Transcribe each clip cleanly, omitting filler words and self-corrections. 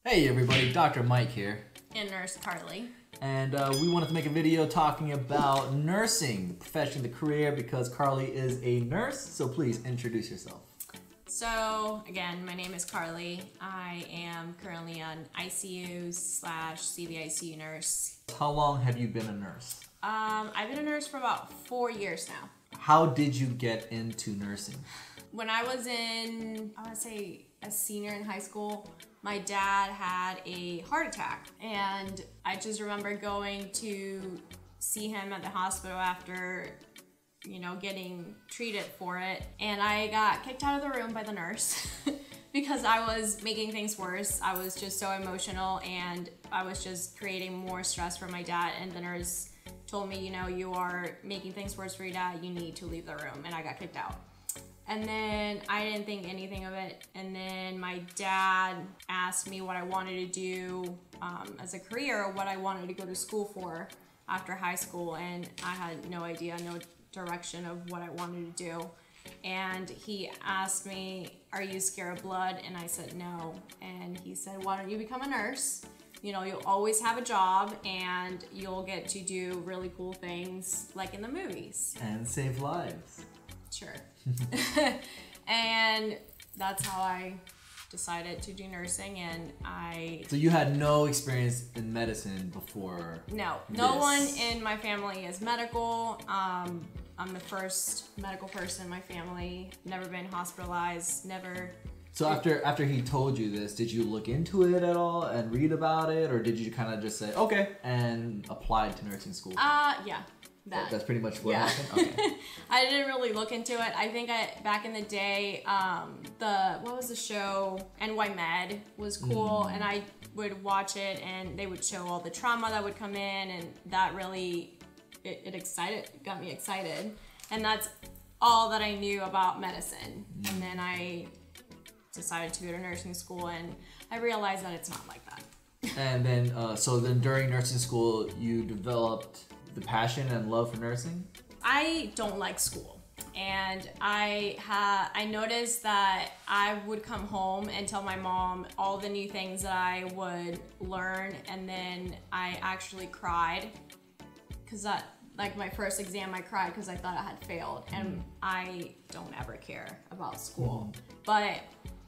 Hey everybody, Dr. Mike here. And Nurse Carly. And we wanted to make a video talking about nursing, the profession, the career, because Carly is a nurse, so please introduce yourself. So, again, my name is Carly. I am currently an ICU/CVICU nurse. How long have you been a nurse? I've been a nurse for about 4 years now. How did you get into nursing? When I was in, I want to say a senior in high school, my dad had a heart attack, and I just remember going to see him at the hospital after, getting treated for it, and I got kicked out of the room by the nurse because I was making things worse. I was just so emotional, and I was just creating more stress for my dad, and the nurse told me, you are making things worse for your dad, you need to leave the room, and I got kicked out. And then I didn't think anything of it. And then my dad asked me what I wanted to do as a career, what I wanted to go to school for after high school. And I had no idea, no direction of what I wanted to do. And he asked me, are you scared of blood? And I said, no. And he said, why don't you become a nurse? You'll always have a job and you'll get to do really cool things like in the movies. And save lives. Sure. And that's how I decided to do nursing, and So you had no experience in medicine before? No this. One in my family is medical. I'm the first medical person in my family. Never been hospitalized, never. So after he told you this, did you look into it at all and read about it, or did you kind of just say, okay, and apply to nursing school? Yeah. That's pretty much what happened? Okay. I didn't really look into it. I think back in the day, what was the show? NY Med was cool, and I would watch it, and they would show all the trauma that would come in, and that really, it got me excited. And that's all that I knew about medicine. And then I decided to go to nursing school, and I realized that it's not like that. And then, so then during nursing school, you developed the passion and love for nursing? I don't like school, and I noticed that I would come home and tell my mom all the new things that I would learn, and then I actually cried because like my first exam I cried because I thought I had failed, and I don't ever care about school. But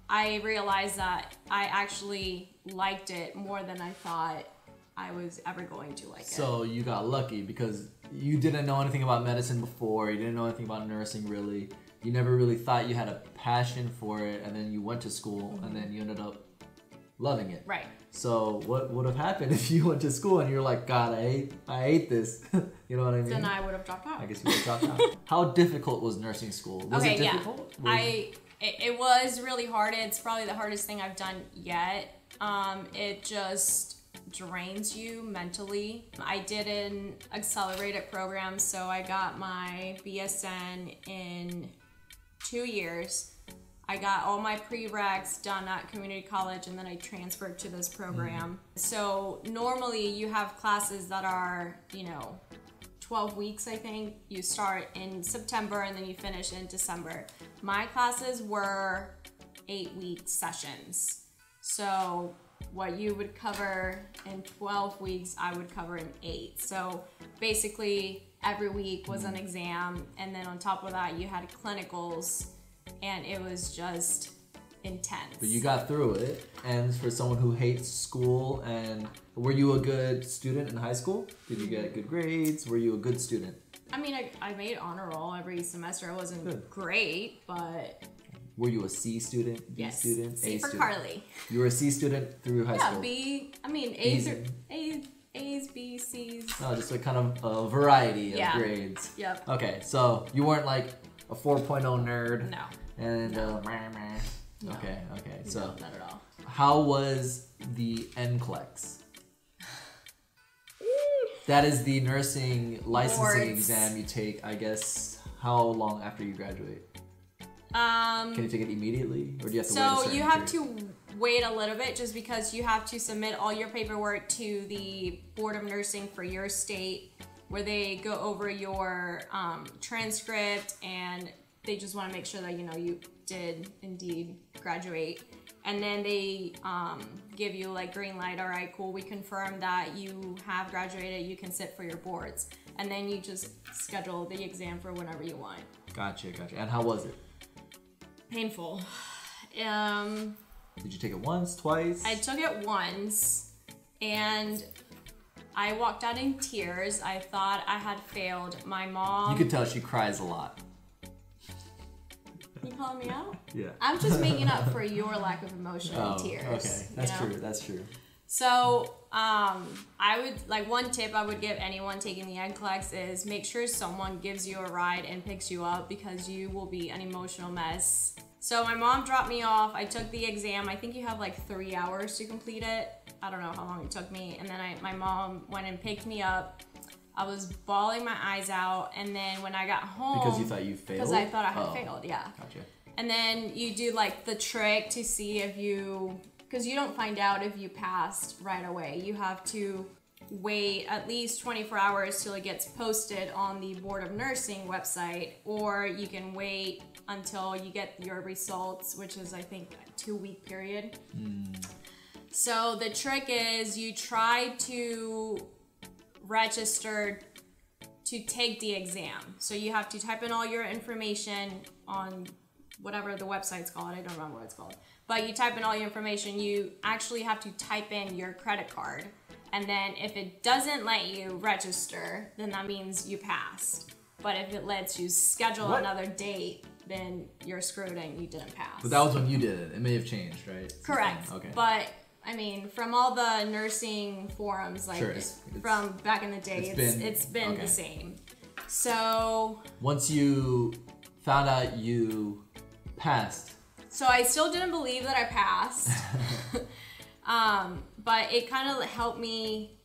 I realized that I actually liked it more than I thought I was ever going to like it. So you got lucky because you didn't know anything about medicine before, you didn't know anything about nursing really, you never really thought you had a passion for it, and then you went to school and then you ended up loving it. Right. So what would have happened if you went to school and you're like, God, I hate this? You know what I mean? Then I would have dropped out. I guess you would have dropped out. How difficult was nursing school? Was it difficult? Yeah. It was really hard. It's probably the hardest thing I've done yet. It just drains you mentally. I did an accelerated program, so I got my BSN in 2 years. I got all my prereqs done at community college, and then I transferred to this program. So normally you have classes that are, 12 weeks, I think. You start in September and then you finish in December. My classes were 8-week sessions. So what you would cover in 12 weeks, I would cover in 8. So basically every week was an exam, and then on top of that you had clinicals, and it was just intense. But you got through it, and for someone who hates school, and were you a good student in high school? Did you get good grades? Were you a good student? I mean, I made honor roll every semester. I wasn't great, but... Were you a C student, B student, C A for student? Carly. You were a C student through high school? A's, B's, C's. No, just a kind of a variety of grades. Yep. Okay, so you weren't like a 4.0 nerd? No. And No. Okay, so no, not at all. How was the NCLEX? That is the nursing licensing exam you take, I guess, how long after you graduate? Can you take it immediately, or do you have to wait a certain you have period? to wait a little bit, just because you have to submit all your paperwork to the Board of Nursing for your state, where they go over your transcript, and they just want to make sure that you did indeed graduate. And then they give you like green light, all right, cool, we confirm that you have graduated, you can sit for your boards. And then you just schedule the exam for whenever you want. Gotcha. And how was it? Painful. Did you take it once, twice? I took it once, and I walked out in tears. I thought I had failed. My mom... You could tell she cries a lot. You calling me out? Yeah. I'm just making up for your lack of emotion and tears. Okay, that's true. So, I would, like, one tip I would give anyone taking the NCLEX is make sure someone gives you a ride and picks you up, because you will be an emotional mess. So my mom dropped me off. I took the exam. I think you have like 3 hours to complete it. I don't know how long it took me. And then my mom went and picked me up. I was bawling my eyes out. And then when I got home... Because you thought you failed? Because I thought I had failed, yeah. Gotcha. And then you do like the trick to see if you... Because you don't find out if you passed right away. You have to wait at least 24 hours till it gets posted on the Board of Nursing website, or you can wait until you get your results, which is, I think, a 2-week period. So the trick is you try to register to take the exam. So you have to type in all your information on whatever the website's called. I don't remember what it's called. But you type in all your information. You actually have to type in your credit card. And then if it doesn't let you register, then that means you passed. But if it lets you schedule another date, then you're screwed and you didn't pass. But that was when you did it. It may have changed, right? Correct. Okay. But I mean, from all the nursing forums, like sure, from back in the day, it's been the same. So once you found out you passed. So I still didn't believe that I passed. But it kind of helped me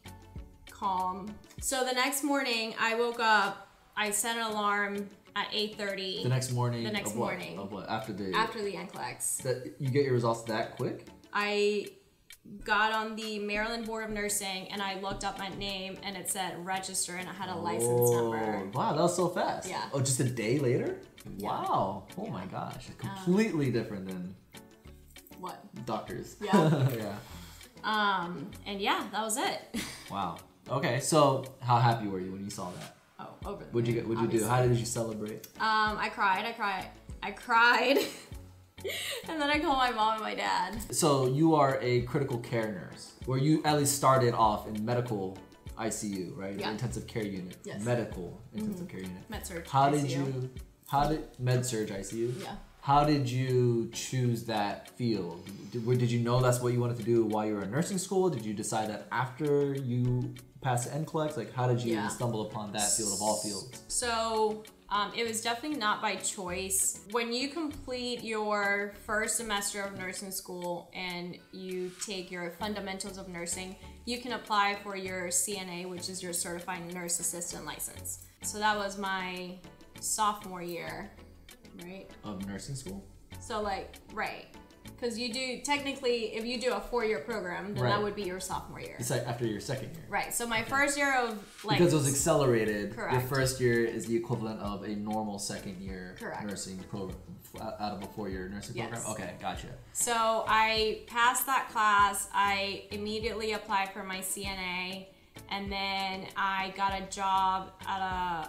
calm. So the next morning I woke up, I set an alarm at 8:30. The next morning? The next morning. Of what? After the NCLEX. That you get your results that quick? I got on the Maryland Board of Nursing and I looked up my name and it said register and I had a license number. Wow, that was so fast. Yeah. Oh, just a day later? Yeah. Wow. Oh my gosh. Completely different than what? Doctors. Yeah. Yeah. And yeah, that was it. Wow. Okay, so how happy were you when you saw that? Oh, over the What'd you do? How did you celebrate? I cried. And then I called my mom and my dad. So you are a critical care nurse, where you at least started off in medical ICU, right? Yeah. The intensive care unit. Yes. Medical intensive care unit. Med-surg How did ICU. med-surg ICU? Yeah. How did you choose that field? Did you know that's what you wanted to do while you were in nursing school? Did you decide that after you passed the NCLEX? Like, how did you even stumble upon that field of all fields? So, it was definitely not by choice. When you complete your first semester of nursing school and you take your fundamentals of nursing, you can apply for your CNA, which is your certified nurse assistant license. So that was my sophomore year, right? Of nursing school? So like, right. Because you do, technically, if you do a 4-year program, then that would be your sophomore year. It's like after your second year. Right. So my first year of like... Because it was accelerated. Correct. Your first year is the equivalent of a normal second year Correct. nursing program out of a 4-year nursing program? Okay, gotcha. So I passed that class. I immediately applied for my CNA. And then I got a job at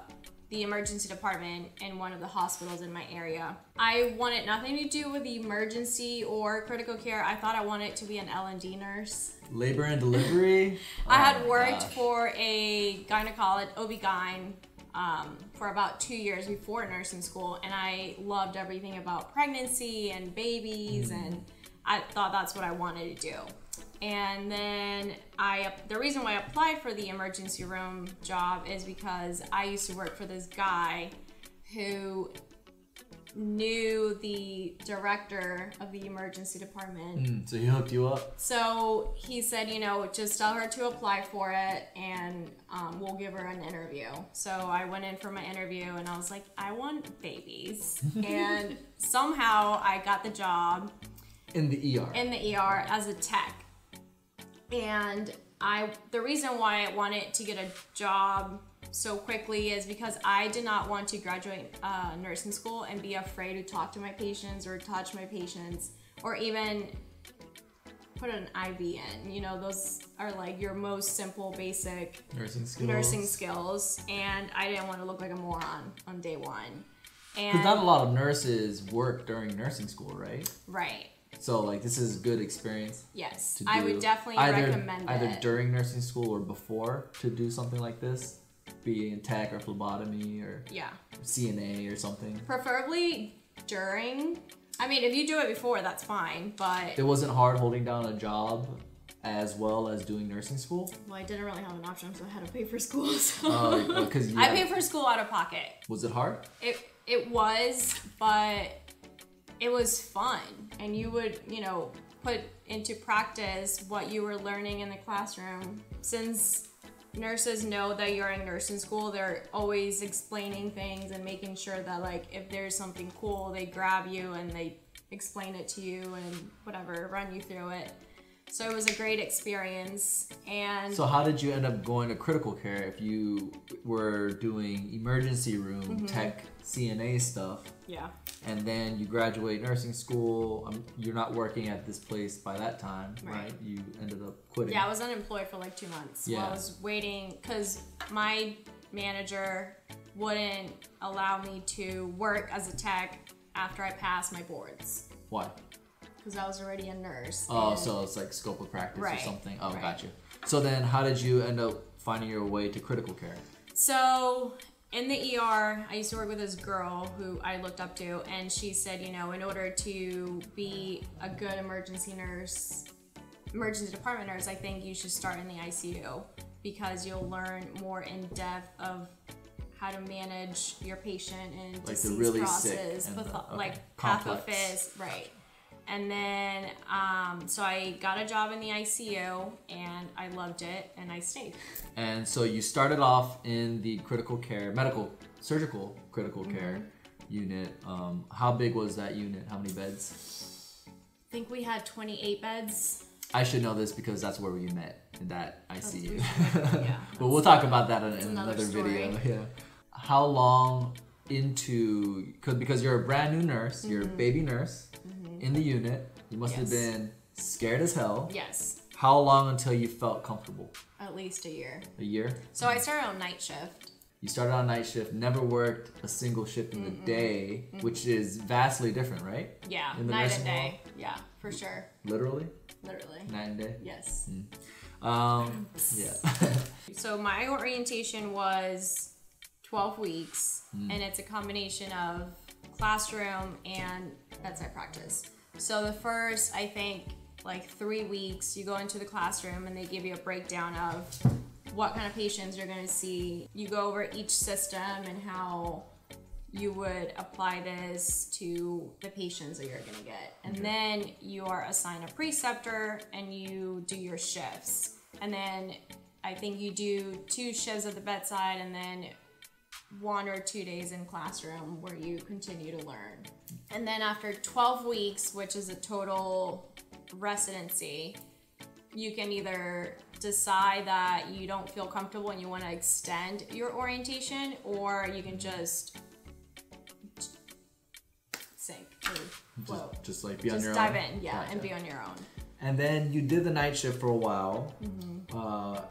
the emergency department in one of the hospitals in my area. I wanted nothing to do with the emergency or critical care. I thought I wanted to be an L&D nurse. Labor and delivery? I had worked for a gynecologist, OB-GYN, for about 2 years before nursing school, and I loved everything about pregnancy and babies, and I thought that's what I wanted to do. And then the reason why I applied for the emergency room job is because I used to work for this guy who knew the director of the emergency department. So he hooked you up? So he said, you know, just tell her to apply for it and we'll give her an interview. So I went in for my interview and I was like, I want babies. And somehow I got the job. In the ER? In the ER as a tech. And the reason why I wanted to get a job so quickly is because I did not want to graduate nursing school and be afraid to talk to my patients or touch my patients or even put an IV in. You know, those are like your most simple, basic nursing skills. And I didn't want to look like a moron on day one. Because not a lot of nurses work during nursing school, right? Right. So like this is a good experience. Yes, I would definitely recommend it. Either during nursing school or before to do something like this, be in tech or phlebotomy or CNA or something. Preferably during. I mean, if you do it before, that's fine, but... It wasn't hard holding down a job as well as doing nursing school? Well, I didn't really have an option, so I had to pay for school, so... I paid for school out of pocket. Was it hard? It was, but it was fun. And you would, you know, put into practice what you were learning in the classroom. Since nurses know that you're in nursing school, they're always explaining things and making sure that, like, if there's something cool, they grab you and they explain it to you and whatever, run you through it. So it was a great experience. And so how did you end up going to critical care if you were doing emergency room tech CNA stuff? Yeah. And then you graduate nursing school. You're not working at this place by that time, right? You ended up quitting. Yeah, I was unemployed for like 2 months. Yeah. While I was waiting because my manager wouldn't allow me to work as a tech after I passed my boards. Why? Because I was already a nurse. Oh, so it's like scope of practice or something. Oh, gotcha. So then how did you end up finding your way to critical care? So in the ER, I used to work with this girl who I looked up to, and she said, you know, in order to be a good emergency department nurse, I think you should start in the ICU because you'll learn more in depth of how to manage your patient and like disease the really process, sick and like complex. pathophys, right? And then, so I got a job in the ICU and I loved it and I stayed. And so you started off in the critical care, surgical critical care unit. How big was that unit? How many beds? I think we had 28 beds. I should know this because that's where we met, in that ICU. Yeah. But we'll talk about that in another story. video. Yeah. How long into, because you're a brand new nurse, you're a baby nurse in the unit, you must have been scared as hell. Yes. How long until you felt comfortable? At least a year. A year? So I started on night shift. You started on night shift, never worked a single shift in the day, which is vastly different, right? Yeah, in the night nursing and day. Yeah, for sure. Literally? Literally. Night and day? Yes. Yeah. So my orientation was 12 weeks, and it's a combination of classroom and bedside practice. So the first, I think, like 3 weeks, you go into the classroom and they give you a breakdown of what kind of patients you're going to see. You go over each system and how you would apply this to the patients that you're going to get. And then you are assigned a preceptor and you do your shifts. And then I think you do 2 shifts at the bedside and then 1 or 2 days in classroom where you continue to learn. And then after 12 weeks, which is a total residency, you can either decide that you don't feel comfortable and you want to extend your orientation, or you can just sink or float. Just like be on your own? Just dive in, yeah, and be on your own. And then you did the night shift for a while,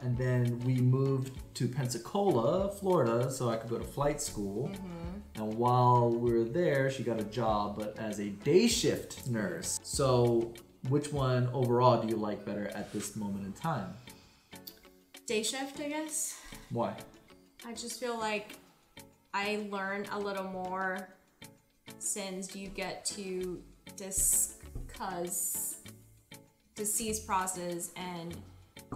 and then we moved to Pensacola, Florida, so I could go to flight school. And while we were there, she got a job, but as a day shift nurse. So which one overall do you like better at this moment in time? Day shift, I guess. Why? I just feel like I learn a little more since you get to discuss disease process and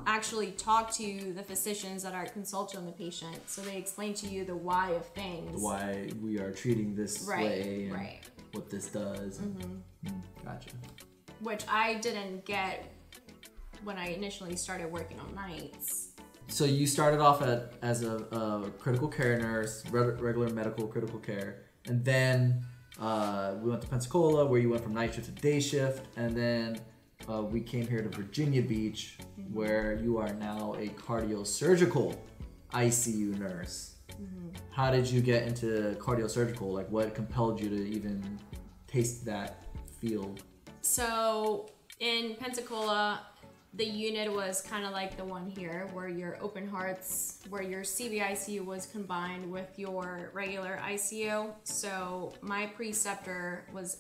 actually talk to the physicians that are consulting on the patient, so they explain to you the why of things. Why we are treating this way and what this does. Gotcha. Which I didn't get when I initially started working on nights. So you started off as a critical care nurse, regular medical critical care, and then we went to Pensacola where you went from night shift to day shift, and then we came here to Virginia Beach where you are now a cardiosurgical ICU nurse. How did you get into cardiosurgical? Like what compelled you to even taste that field? So In Pensacola, the unit was kind of like the one here, where your open hearts, where your CVICU was combined with your regular ICU. So my preceptor was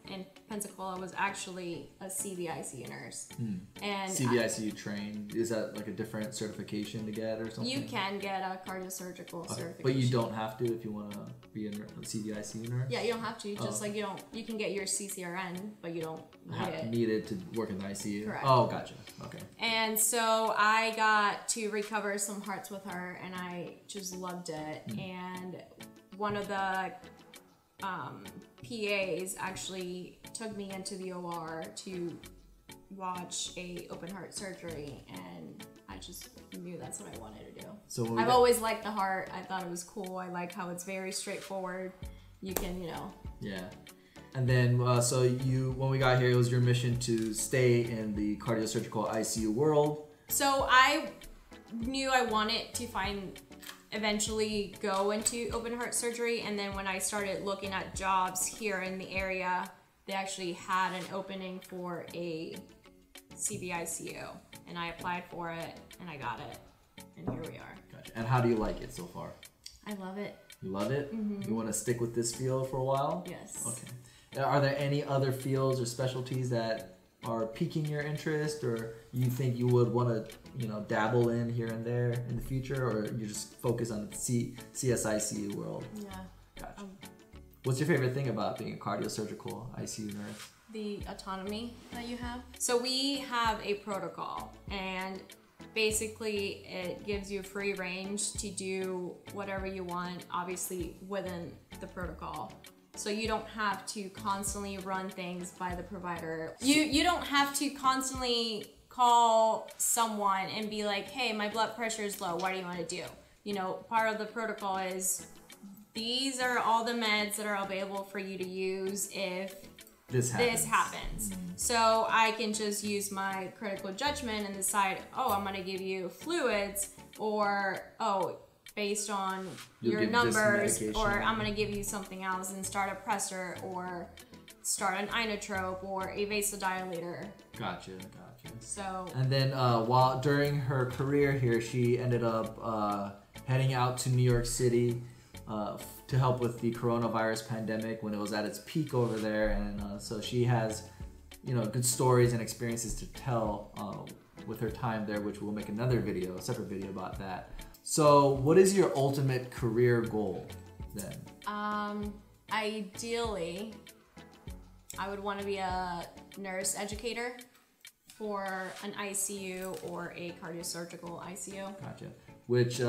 in Pensacola was actually a CVICU nurse. And CVICU trained, is that like a different certification to get or something? you can get a cardiosurgical certification. But you don't have to if you want to be a CVICU nurse? Yeah, you don't have to. Just like you can get your CCRN, but you don't need it to work in the ICU? Correct. Oh, gotcha. Okay. And so I got to recover some hearts with her, and I just loved it. And one of the PAs actually took me into the OR to watch a open heart surgery, and I just knew that's what I wanted to do. So I've always liked the heart. I thought it was cool. I like how it's very straightforward. You can, Yeah. And then, so when we got here, it was your mission to stay in the cardiosurgical ICU world. So I knew I wanted to eventually go into open heart surgery, and then when I started looking at jobs here in the area, they actually had an opening for a CVICU, and I applied for it, and I got it, and here we are. Gotcha. And how do you like it so far? I love it. You love it? You want to stick with this field for a while? Yes. Okay. Are there any other fields or specialties that are piquing your interest, or you think you would want to, dabble in here and there in the future, or you just focus on the CSICU world? Yeah. Gotcha. What's your favorite thing about being a cardiosurgical ICU nurse? The autonomy that you have. So we have a protocol, and basically it gives you free range to do whatever you want, obviously within the protocol. So you don't have to constantly run things by the provider. You don't have to constantly call someone and be like, hey, my blood pressure is low, what do you want to do? Part of the protocol is these are all the meds that are available for you to use if this happens. So I can just use my critical judgment and decide, I'm going to give you fluids, or based on your numbers, or I'm going to give you something else and start a pressor, or start an inotrope, or a vasodilator. Gotcha. So. And then during her career here, she ended up heading out to New York City to help with the coronavirus pandemic when it was at its peak over there, and so she has, good stories and experiences to tell with her time there, which we'll make a separate video about that. So, what is your ultimate career goal then? Ideally, I would want to be a nurse educator for an ICU or a cardiosurgical ICU. Gotcha. Which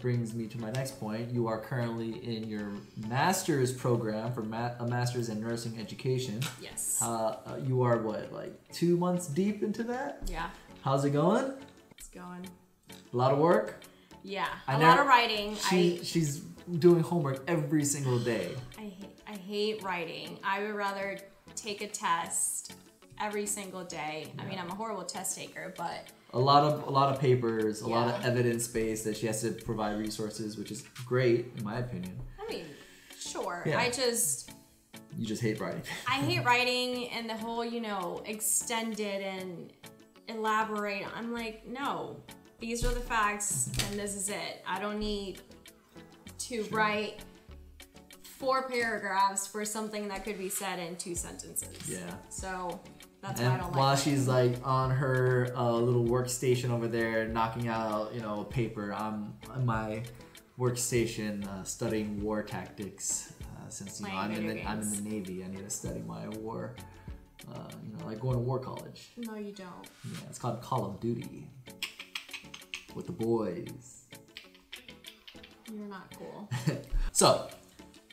brings me to my next point. You are currently in your master's program for a master's in nursing education. Yes. You are 2 months deep into that? Yeah. How's it going? It's going. A lot of work? Yeah. A lot of writing. She's doing homework every single day. I hate writing. I would rather take a test every single day. Yeah. I mean, I'm a horrible test taker, but a lot of papers, a lot of evidence base that she has to provide resources, which is great in my opinion. I mean, sure. Yeah. You just hate writing. I hate writing and the whole, extend it and elaborate. I'm like, no, these are the facts and this is it. I don't need to write 4 paragraphs for something that could be said in 2 sentences. Yeah. So that's why I don't like while writing. she's on her little workstation over there knocking out, a paper, I'm on my workstation studying war tactics since I'm in the Navy. I need to study my war, like going to war college. No, you don't. Yeah, it's called Call of Duty with the boys. You're not cool. So,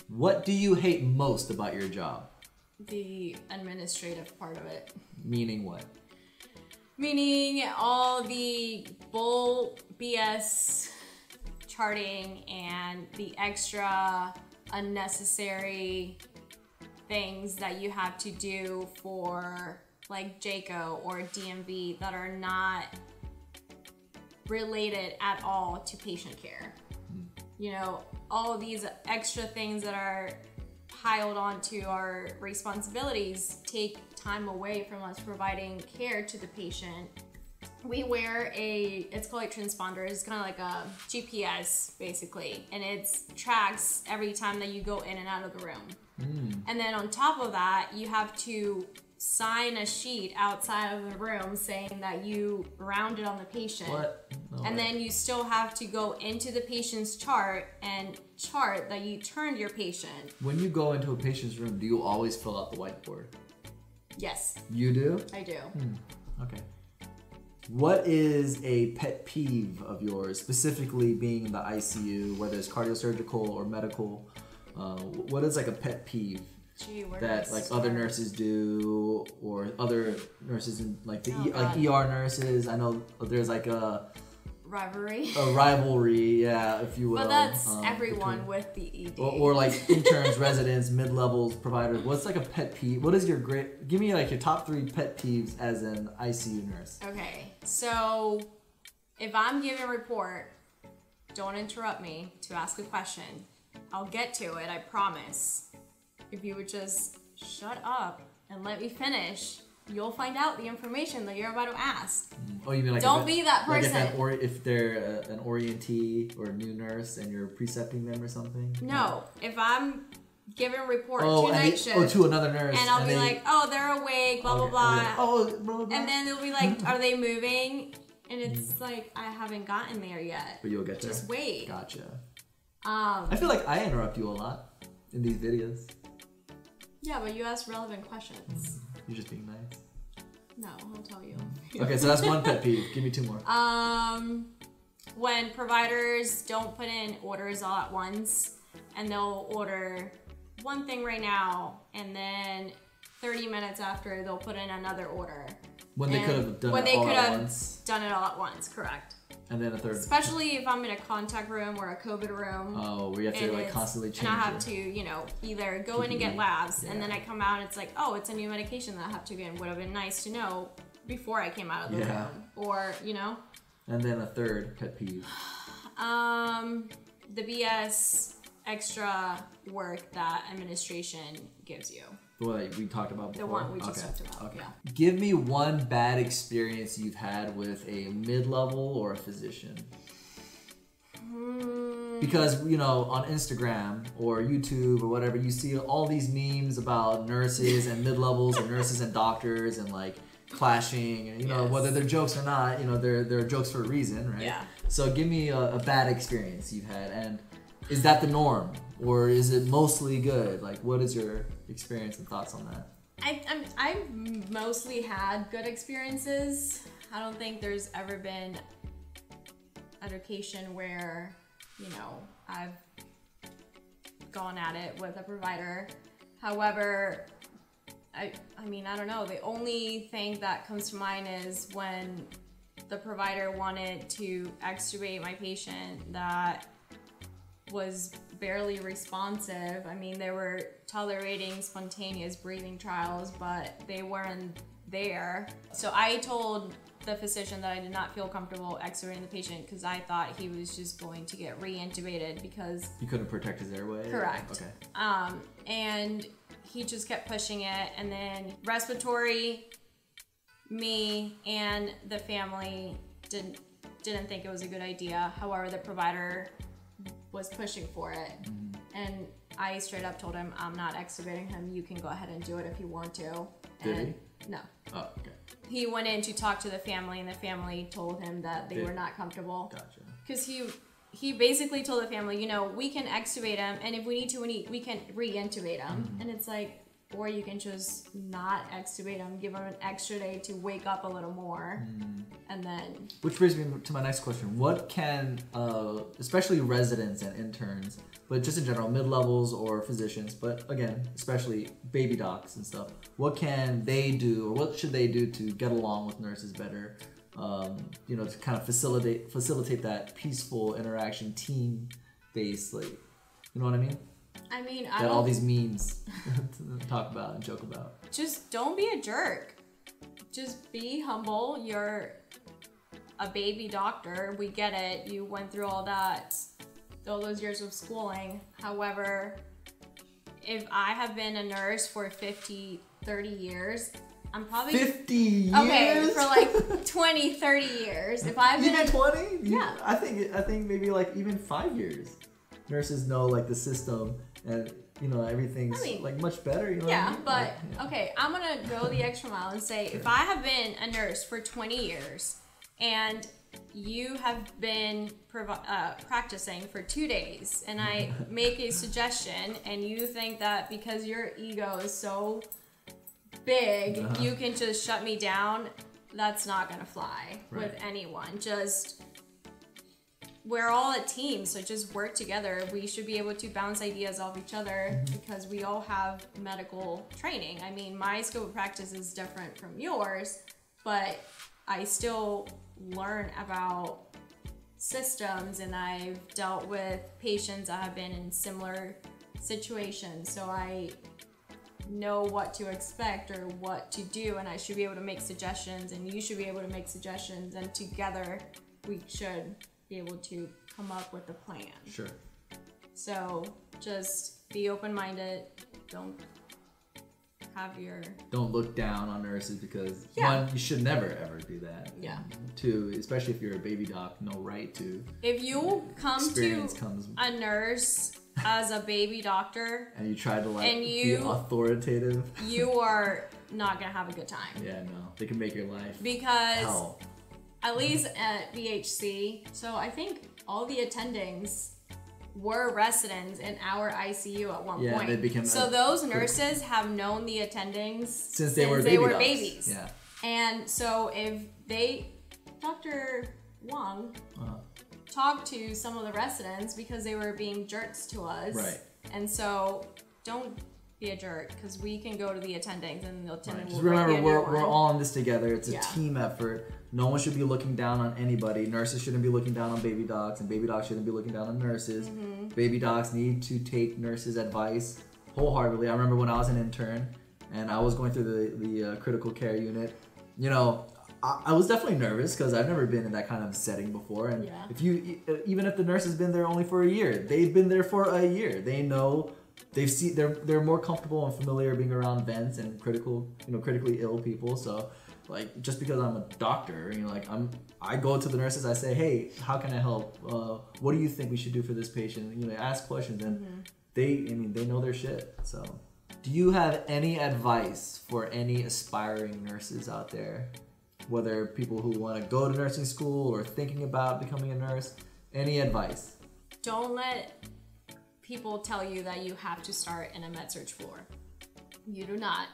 what do you hate most about your job? The administrative part of it. Meaning what? Meaning all the bull BS charting and the extra unnecessary things that you have to do for like JACO or DMV that are not related at all to patient care. All of these extra things that are piled onto our responsibilities take time away from us providing care to the patient. We wear it's called a transponder. It's kind of like a GPS basically, and it tracks every time that you go in and out of the room. And then on top of that, you have to sign a sheet outside of the room saying that you rounded on the patient. What? No and way. then you still have to go into the patient's chart and chart that you turned your patient. When you go into a patient's room, do you always fill out the whiteboard? Yes, You do? I do. Okay. What is a pet peeve of yours, specifically being in the ICU, whether it's cardiosurgical or medical? What is like a pet peeve Gee, where that do I like start? other nurses do, or other nurses in like the Oh, like God. ER nurses? I know there's like a Rivalry. rivalry, yeah, if you will. But that's everyone between- with the ED. or like interns, residents, mid-levels, providers. What's like a pet peeve? What is your give me like your top 3 pet peeves as an ICU nurse? Okay, so if I'm giving a report, don't interrupt me to ask a question. I'll get to it, I promise. If you would just shut up and let me finish, you'll find out the information that you're about to ask. Oh, you mean like Don't be that Like person. if they're an orientee or a new nurse and you're precepting them or something? No, if I'm giving a report Oh, to and night shift, to another nurse. and I'll be they- like, oh, they're awake, blah, okay, blah, and blah. oh, blah, blah, blah. And then they'll be like, are they moving? And it's like, I haven't gotten there yet. But you'll get there. Just wait. Gotcha. I feel like I interrupt you a lot in these videos. Yeah, but you ask relevant questions. You're just being nice. No, I'll tell you. Okay, so that's one pet peeve. Give me 2 more. When providers don't put in orders all at once, and they'll order one thing right now, and then 30 minutes after they'll put in another order. When they And could have done when it they all could at have once. done it all at once, correct. And then a third. Especially if I'm in a contact room or a COVID room. Oh, where you have to and like it's- constantly change And I have it. to, either go in and get labs, and Yeah. then I come out and it's like, oh, it's a new medication that I have to get. Would have been nice to know before I came out of the Yeah. room. Or, And then a third pet peeve. the BS extra work that administration gives you. The one that we talked about before? The one we just talked about, yeah. Give me one bad experience you've had with a mid-level or a physician. Because, on Instagram or YouTube or whatever, you see all these memes about nurses and mid-levels or nurses and doctors and like clashing, and Yes. whether they're jokes or not, they're jokes for a reason, right? Yeah. So give me a bad experience you've had, and is that the norm or is it mostly good? Like, what is your experience and thoughts on that? I've mostly had good experiences. I don't think there's ever been education where, I've gone at it with a provider. However, I don't know. The only thing that comes to mind is when the provider wanted to extubate my patient that was barely responsive. They were tolerating spontaneous breathing trials, but they weren't there. So I told the physician that I did not feel comfortable extubating the patient because I thought he was just going to get re-intubated because... You couldn't protect his airway? Correct. Okay. And he just kept pushing it, and then respiratory, me and the family didn't think it was a good idea. However, the provider was pushing for it, and I straight up told him, I'm not extubating him. You can go ahead and do it if you want to. Did and he? No. Oh, okay. He went in to talk to the family, and the family told him that they were not comfortable. Gotcha. Because he basically told the family, we can extubate him, and if we need to, we can re-intubate him. And it's like, or you can just not extubate him, give him an extra day to wake up a little more, and then... Which brings me to my next question. What can, especially residents and interns, but just in general, mid-levels or physicians, but again, especially baby docs and stuff, what can they do, or what should they do to get along with nurses better? To kind of facilitate that peaceful interaction, team-based, like, you know what I mean? I That all don't... these memes to talk about and joke about. Just don't be a jerk. Just be humble. You're a baby doctor. We get it. You went through all those years of schooling. However, if I have been a nurse for 30 years, I'm probably 50 years. Okay, for like 20, 30 years. If I've been even 20, yeah, I think maybe like even 5 years. Nurses know like the system, and you know everything's like much better. You know yeah, what I mean? but Like, yeah. okay, I'm gonna go the extra mile and say if I have been a nurse for 20 years and you have been practicing for 2 days, and I make a suggestion, and you think that because your ego is so big, you can just shut me down, that's not gonna fly with anyone. Just, we're all a team, so just work together. We should be able to bounce ideas off each other because we all have medical training. I mean, my scope of practice is different from yours, but I still learn about systems, and I've dealt with patients that have been in similar situations, so I know what to expect or what to do, and I should be able to make suggestions, and you should be able to make suggestions, and together we should be able to come up with a plan. Sure. So just be open-minded. Don't look down on nurses, because one, you should never ever do that. Yeah. Two, especially if you're a baby doc, no right to. If you come to a nurse as a baby doctor and you try to be authoritative, you are not gonna have a good time. Yeah, no, they can make your life because hell. At least at BHC, so I think all the attendings were residents in our ICU at one point. They became so those nurses have known the attendings since they were babies. Yeah. And so if Dr. Wang talked to some of the residents because they were being jerks to us. Right. And so don't be a jerk, because we can go to the attendings and the attending will remember, we're all in this together. It's a team effort. No one should be looking down on anybody. Nurses shouldn't be looking down on baby docs, and baby docs shouldn't be looking down on nurses. Baby docs need to take nurses' advice wholeheartedly. I remember when I was an intern and I was going through the critical care unit. You know, I was definitely nervous because I've never been in that kind of setting before. And even if the nurse has been there only for a year, they've been there for a year. They know. They're more comfortable and familiar being around vents and critically ill people. So, like, just because I'm a doctor, I go to the nurses. I say, hey, how can I help? What do you think we should do for this patient? Ask questions, and they know their shit. So, do you have any advice for any aspiring nurses out there, whether people who want to go to nursing school or thinking about becoming a nurse? Any advice? Don't let people tell you that you have to start in a med-surg floor. You do not.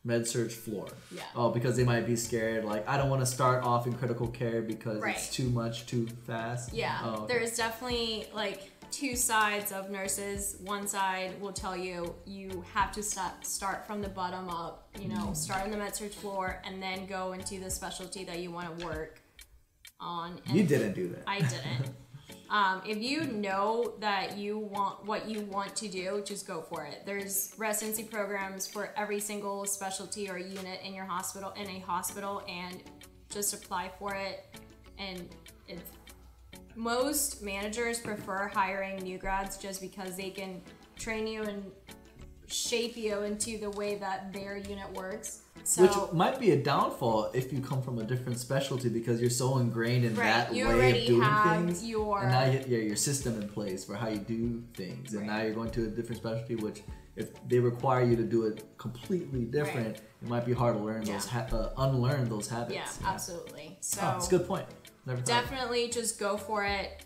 Med-surg floor. Yeah. Oh, because they might be scared. Like, I don't want to start off in critical care because it's too much, too fast. Yeah. Oh, okay. There's definitely like two sides of nurses. One side will tell you have to start from the bottom up. Start in the med-surg floor and then go into the specialty that you want to work on. And you didn't do that. I didn't. If you know that you want what you want to do, just go for it. There's residency programs for every single specialty or unit in a hospital, and just apply for it. And most managers prefer hiring new grads just because they can train you and shape you into the way that their unit works. So, which might be a downfall if you come from a different specialty because you're so ingrained in that way of doing things. And now you have your system in place for how you do things. And now you're going to a different specialty, which if they require you to do it completely different, it might be hard to learn unlearn those habits. Yeah, absolutely. So that's a good point. Definitely just go for it.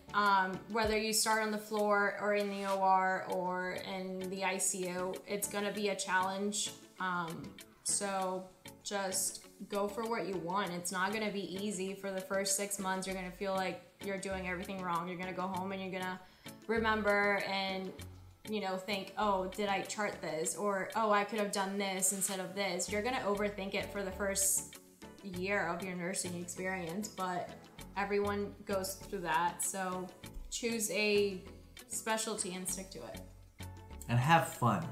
Whether you start on the floor or in the OR or in the ICU, it's going to be a challenge. So just go for what you want. It's not going to be easy for the first 6 months. You're going to feel like you're doing everything wrong. You're going to go home and you're going to remember and, think, oh, did I chart this? Or, oh, I could have done this instead of this. You're going to overthink it for the first year of your nursing experience, but everyone goes through that. So choose a specialty and stick to it. And have fun.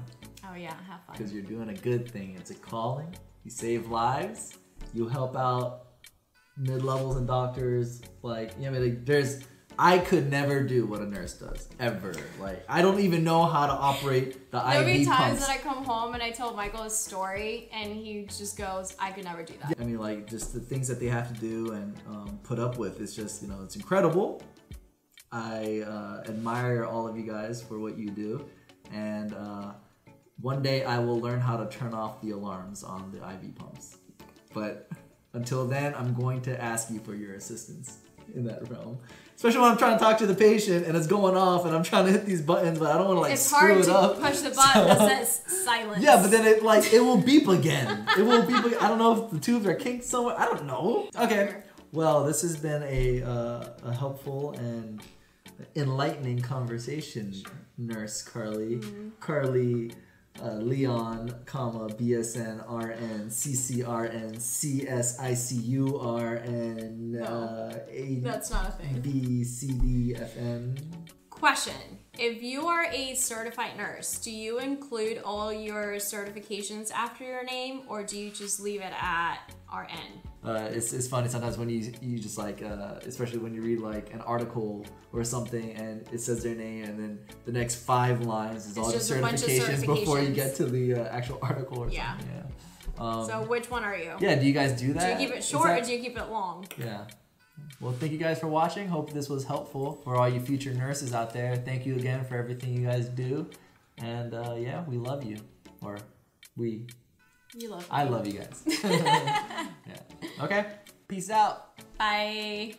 Oh yeah, have fun. Because you're doing a good thing. It's a calling. You save lives. You help out mid-levels and doctors. There's I could never do what a nurse does, ever. Like, I don't even know how to operate the IV pumps. There'll be times that I come home and I told Michael a story and he just goes, I could never do that. I mean, like, just the things that they have to do and put up with, it's just, you know, it's incredible. I admire all of you guys for what you do. And one day I will learn how to turn off the alarms on the IV pumps. But until then, I'm going to ask you for your assistance in that realm. Especially when I'm trying to talk to the patient and it's going off and I'm trying to hit these buttons, but I don't want to like screw it up. It's hard to push the button that says silence. Yeah, but then it will beep again. It will beep again. I don't know if the tubes are kinked somewhere. I don't know. Okay. Well, this has been a helpful and enlightening conversation, Nurse Carly. Carly Leon, BSN, RN, CCRN, CSICU, RN, that's not a thing. BCDFN. Question. If you are a certified nurse, do you include all your certifications after your name or do you just leave it at RN? It's funny sometimes when you just like, especially when you read like an article or something and it says their name and then the next 5 lines is all the certifications before you get to the actual article or something. Yeah. So which one are you? Yeah, do you guys do that? Do you keep it short or do you keep it long? Yeah. Well, thank you guys for watching. Hope this was helpful for all you future nurses out there. Thank you again for everything you guys do. And yeah, we love you. Or we... You love me. I love you guys. Yeah. Okay. Peace out. Bye.